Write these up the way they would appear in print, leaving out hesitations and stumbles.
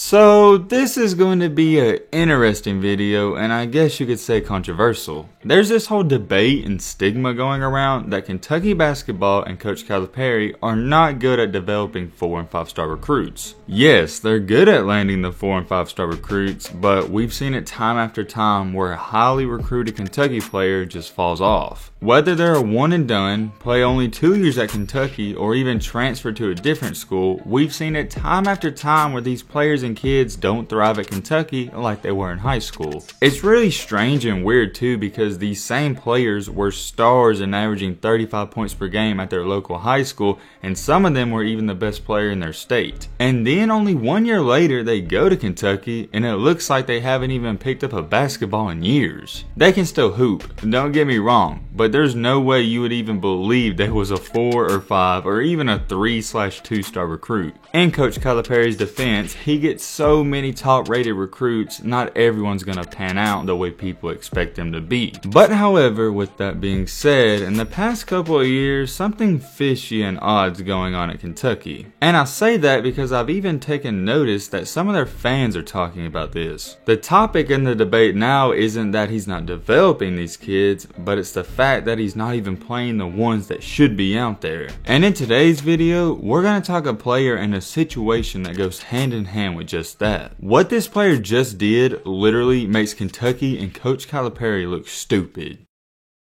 So this is going to be an interesting video, and I guess you could say controversial. There's this whole debate and stigma going around that Kentucky basketball and Coach Calipari are not good at developing 4- and 5-star recruits. Yes, they're good at landing the 4- and 5-star recruits, but we've seen it time after time where a highly recruited Kentucky player just falls off. Whether they're a one and done, play only 2 years at Kentucky, or even transfer to a different school, we've seen it time after time where these players and kids don't thrive at Kentucky like they were in high school. It's really strange and weird too, because these same players were stars and averaging 35 points per game at their local high school, and some of them were even the best player in their state. And then only 1 year later they go to Kentucky and it looks like they haven't even picked up a basketball in years. They can still hoop, don't get me wrong, but there's no way you would even believe they was a 4 or 5 or even a 3/2 star recruit. In Coach Calipari's defense, he gets so many top rated recruits, not everyone's gonna pan out the way people expect them to be. But however, with that being said, in the past couple of years, something fishy and odd's going on at Kentucky. And I say that because I've even taken notice that some of their fans are talking about this. The topic in the debate now isn't that he's not developing these kids, but it's the fact that he's not even playing the ones that should be out there. And in today's video, we're gonna talk a player and a situation that goes hand in hand with just that. What this player just did literally makes Kentucky and Coach Calipari look stupid.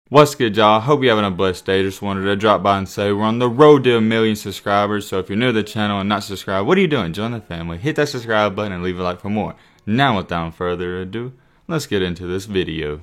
What's good, y'all? Hope you're having a blessed day. Just wanted to drop by and say we're on the road to 1 million subscribers, so if you're new to the channel and not subscribed, what are you doing? Join the family, hit that subscribe button and leave a like for more. Now without further ado, let's get into this video.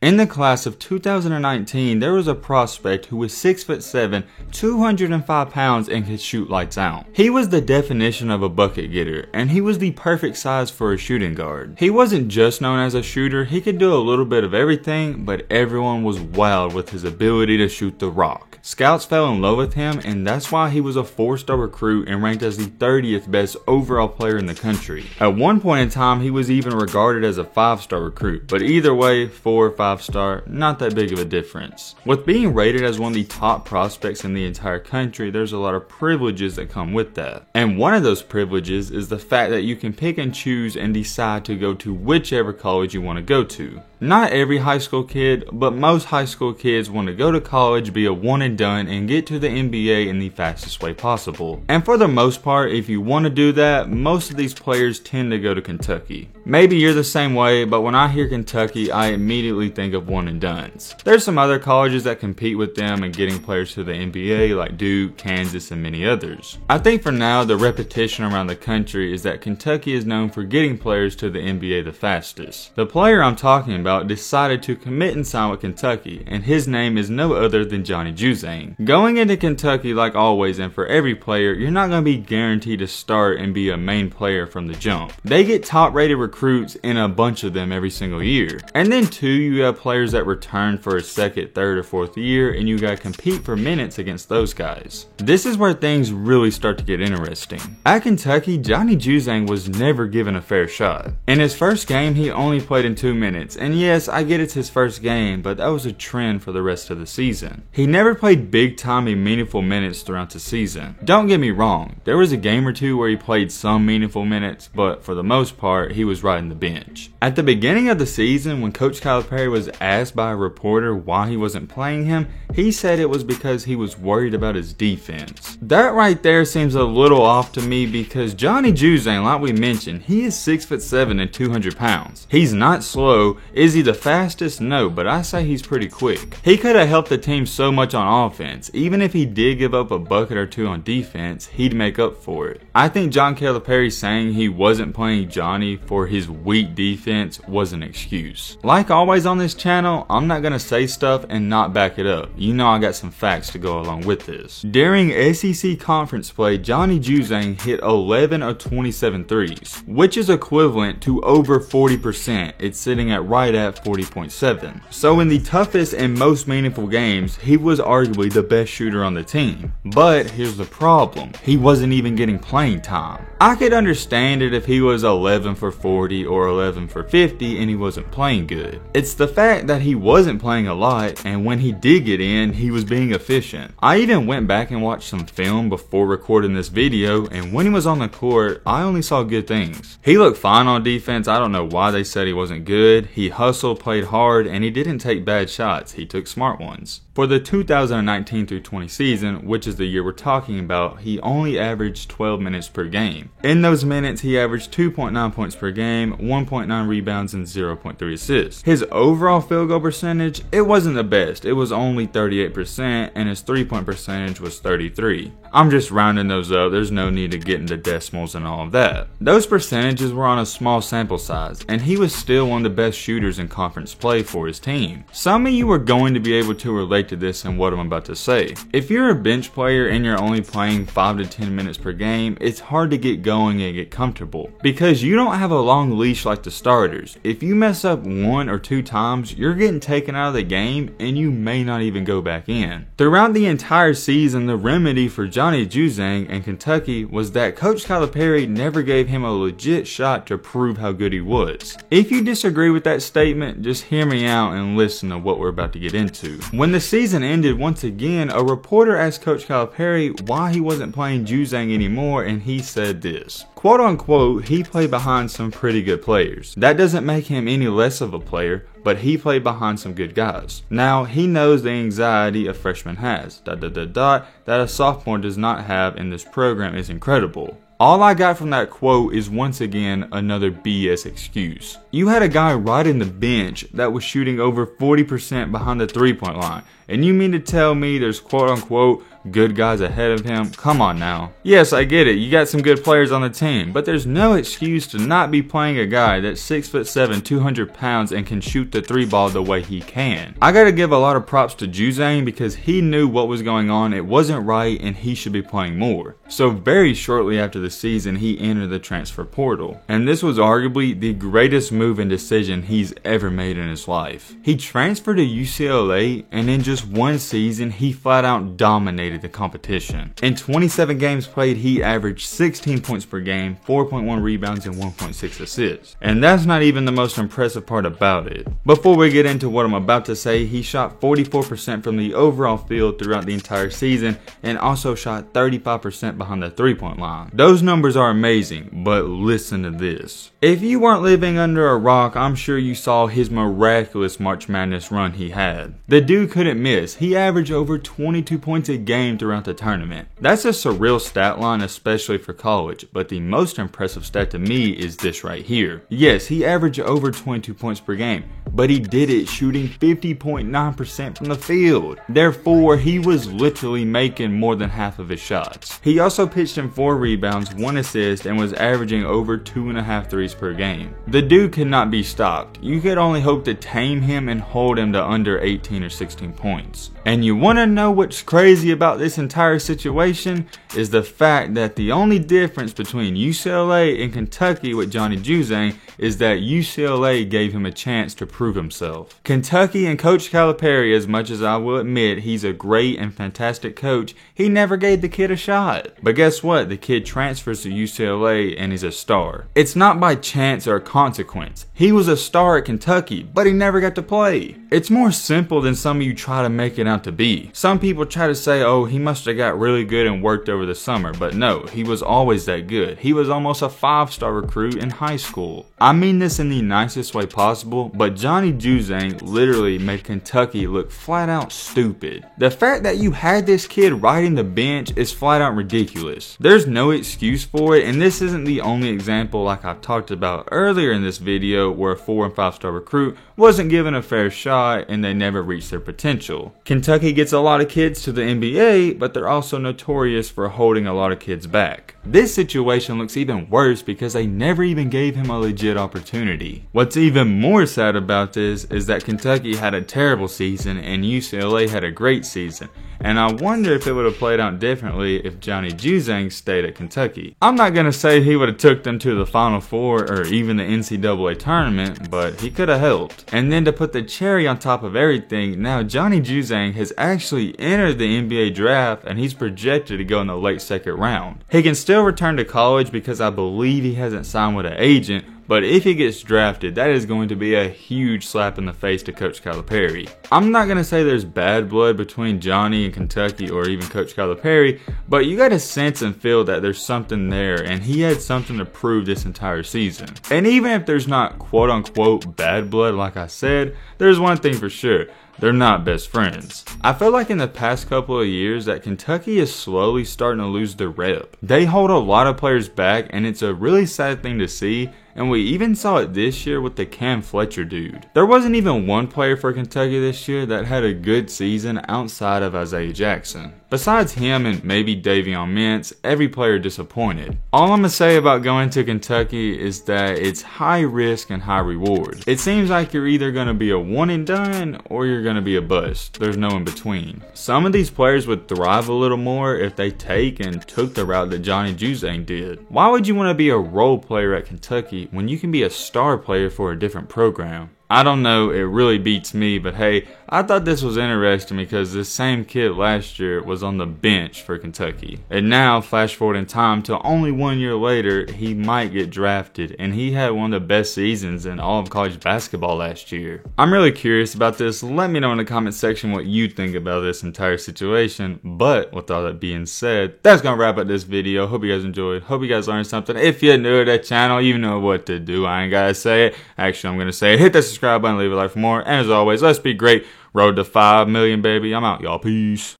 In the class of 2019, there was a prospect who was 6'7", 205 pounds and could shoot lights out. He was the definition of a bucket getter, and he was the perfect size for a shooting guard. He wasn't just known as a shooter, he could do a little bit of everything, but everyone was wild with his ability to shoot the rock. Scouts fell in love with him, and that's why he was a 4-star recruit and ranked as the 30th best overall player in the country. At one point in time, he was even regarded as a 5-star recruit, but either way, 4 or 5-star, not that big of a difference. With being rated as one of the top prospects in the entire country, there's a lot of privileges that come with that. And one of those privileges is the fact that you can pick and choose and decide to go to whichever college you want to go to. Not every high school kid, but most high school kids want to go to college, be a one and done, and get to the NBA in the fastest way possible. And for the most part, if you want to do that, most of these players tend to go to Kentucky. Maybe you're the same way, but when I hear Kentucky, I immediately think of one and dones. There's some other colleges that compete with them and getting players to the NBA like Duke, Kansas, and many others. I think for now, the repetition around the country is that Kentucky is known for getting players to the NBA the fastest. The player I'm talking about decided to commit and sign with Kentucky, and his name is no other than Johnny Juzang. Going into Kentucky, like always, and for every player, you're not going to be guaranteed to start and be a main player from the jump. They get top rated recruits and a bunch of them every single year. And then too, you have players that return for a second, third, or fourth year, and you gotta compete for minutes against those guys. This is where things really start to get interesting. At Kentucky, Johnny Juzang was never given a fair shot. In his first game, he only played in 2 minutes, and yes, I get it's his first game, but that was a trend for the rest of the season. He never played big time and meaningful minutes throughout the season. Don't get me wrong, there was a game or two where he played some meaningful minutes, but for the most part, he was riding the bench. At the beginning of the season, when Coach Calipari was asked by a reporter why he wasn't playing him, he said it was because he was worried about his defense. That right there seems a little off to me, because Johnny Juzang, like we mentioned, he is 6'7" and 200 pounds. He's not slow. Is he the fastest? No, but I say he's pretty quick. He could have helped the team so much on offense. Even if he did give up a bucket or two on defense, he'd make up for it. I think John Calipari saying he wasn't playing Johnny for his weak defense was an excuse. Like always on this channel, I'm not gonna say stuff and not back it up. You know I got some facts to go along with this. During SEC conference play, Johnny Juzang hit 11 of 27 threes, which is equivalent to over 40%. It's sitting at right right at 40.7. So in the toughest and most meaningful games, he was arguably the best shooter on the team. But here's the problem, he wasn't even getting playing time. I could understand it if he was 11 for 40 or 11 for 50 and he wasn't playing good. It's the fact that he wasn't playing a lot, and when he did get in, he was being efficient. I even went back and watched some film before recording this video, and when he was on the court, I only saw good things. He looked fine on defense. I don't know why they said he wasn't good. He hustled, played hard, and he didn't take bad shots. He took smart ones. For the 2019 through 20 season, which is the year we're talking about, he only averaged 12 minutes per game. In those minutes, he averaged 2.9 points per game, 1.9 rebounds, and 0.3 assists. His overall field goal percentage, it wasn't the best. It was only 38%, and his 3-point percentage was 33. I'm just rounding those up. There's no need to get into decimals and all of that. Those percentages were on a small sample size, and he was still one of the best shooters in conference play for his team. Some of you are going to be able to relate to this and what I'm about to say. If you're a bench player and you're only playing 5 to 10 minutes per game, it's hard to get going and get comfortable because you don't have a long leash like the starters. If you mess up 1 or 2 times, you're getting taken out of the game and you may not even go back in. Throughout the entire season, the remedy for Johnny Juzang and Kentucky was that Coach Calipari never gave him a legit shot to prove how good he was. If you disagree with that statement, just hear me out and listen to what we're about to get into. When the season ended, once again, a reporter asked Coach Calipari why he wasn't playing Juzang anymore, and he said this. Quote unquote, he played behind some pretty good players. That doesn't make him any less of a player, but he played behind some good guys. Now, he knows the anxiety a freshman has, that a sophomore does not have in this program is incredible. All I got from that quote is once again another BS excuse. You had a guy riding the bench that was shooting over 40% behind the 3-point line, and you mean to tell me there's quote unquote good guys ahead of him? Come on now. Yes, I get it, you got some good players on the team, but there's no excuse to not be playing a guy that's 6'7", 200 pounds and can shoot the 3 ball the way he can. I gotta give a lot of props to Juzang because he knew what was going on, it wasn't right, and he should be playing more. So very shortly after the season, he entered the transfer portal, and this was arguably the greatest move and decision he's ever made in his life. He transferred to UCLA, and in just one season, he flat out dominated the competition. In 27 games played, he averaged 16 points per game, 4.1 rebounds, and 1.6 assists. And that's not even the most impressive part about it. Before we get into what I'm about to say, he shot 44% from the overall field throughout the entire season, and also shot 35% behind the 3-point line. Those numbers are amazing, but listen to this. If you weren't living under a rock, I'm sure you saw his miraculous March Madness run he had. The dude couldn't miss. He averaged over 22 points a game throughout the tournament. That's a surreal stat line, especially for college, but the most impressive stat to me is this right here. Yes, he averaged over 22 points per game, but he did it shooting 50.9% from the field. Therefore, he was literally making more than half of his shots. He also pitched in 4 rebounds, 1 assist, and was averaging over 2.5 threes per game. The dude could not be stopped. You could only hope to tame him and hold him to under 18 or 16 points. And you want to know what's crazy about this entire situation is the fact that the only difference between UCLA and Kentucky with Johnny Juzang is that UCLA gave him a chance to prove himself. Kentucky and Coach Calipari, as much as I will admit he's a great and fantastic coach, he never gave the kid a shot. But guess what? The kid transfers to UCLA and he's a star. It's not by chance or consequence. He was a star at Kentucky, but he never got to play. It's more simple than some of you try to make it out to be. Some people try to say, oh, he must have got really good and worked over the summer, but no, he was always that good. He was almost a 5-star recruit in high school. I mean this in the nicest way possible, but Johnny Juzang literally made Kentucky look flat out stupid. The fact that you had this kid riding the bench is flat out ridiculous. There's no excuse for it, and this isn't the only example like I've talked about earlier in this video where a 4- and 5-star recruit wasn't given a fair shot and they never reached their potential. Kentucky gets a lot of kids to the NBA, but they're also notorious for holding a lot of kids back. This situation looks even worse because they never even gave him a legit opportunity. What's even more sad about about this is that Kentucky had a terrible season and UCLA had a great season. And I wonder if it would have played out differently if Johnny Juzang stayed at Kentucky. I'm not going to say he would have took them to the Final Four or even the NCAA tournament, but he could have helped. And then to put the cherry on top of everything, now Johnny Juzang has actually entered the NBA draft and he's projected to go in the late second round. He can still return to college because I believe he hasn't signed with an agent, but if he gets drafted, that is going to be a huge slap in the face to Coach Calipari. I'm not going to say there's bad blood between Johnny and Kentucky or even Coach Calipari, but you got to sense and feel that there's something there, and he had something to prove this entire season. And even if there's not quote-unquote bad blood like I said, there's one thing for sure. They're not best friends. I feel like in the past couple of years that Kentucky is slowly starting to lose their rep. They hold a lot of players back, and it's a really sad thing to see. And we even saw it this year with the Cam Fletcher dude. There wasn't even one player for Kentucky this year that had a good season outside of Isaiah Jackson. Besides him and maybe Davion Mintz, every player disappointed. All I'm going to say about going to Kentucky is that it's high risk and high reward. It seems like you're either going to be a one and done or you're going to be a bust. There's no in between. Some of these players would thrive a little more if they took the route that Johnny Juzang did. Why would you want to be a role player at Kentucky when you can be a star player for a different program? I don't know, it really beats me, but hey, I thought this was interesting because this same kid last year was on the bench for Kentucky. And now, flash forward in time to only 1 year later, he might get drafted, and he had one of the best seasons in all of college basketball last year. I'm really curious about this. Let me know in the comment section what you think about this entire situation. But with all that being said, that's gonna wrap up this video. Hope you guys enjoyed. Hope you guys learned something. If you're new to that channel, you know what to do. I ain't gotta say it. Actually, I'm gonna say it. Hit that subscribe button, leave a like for more. And as always, let's be great. Road to 5 million, baby. I'm out, y'all. Peace.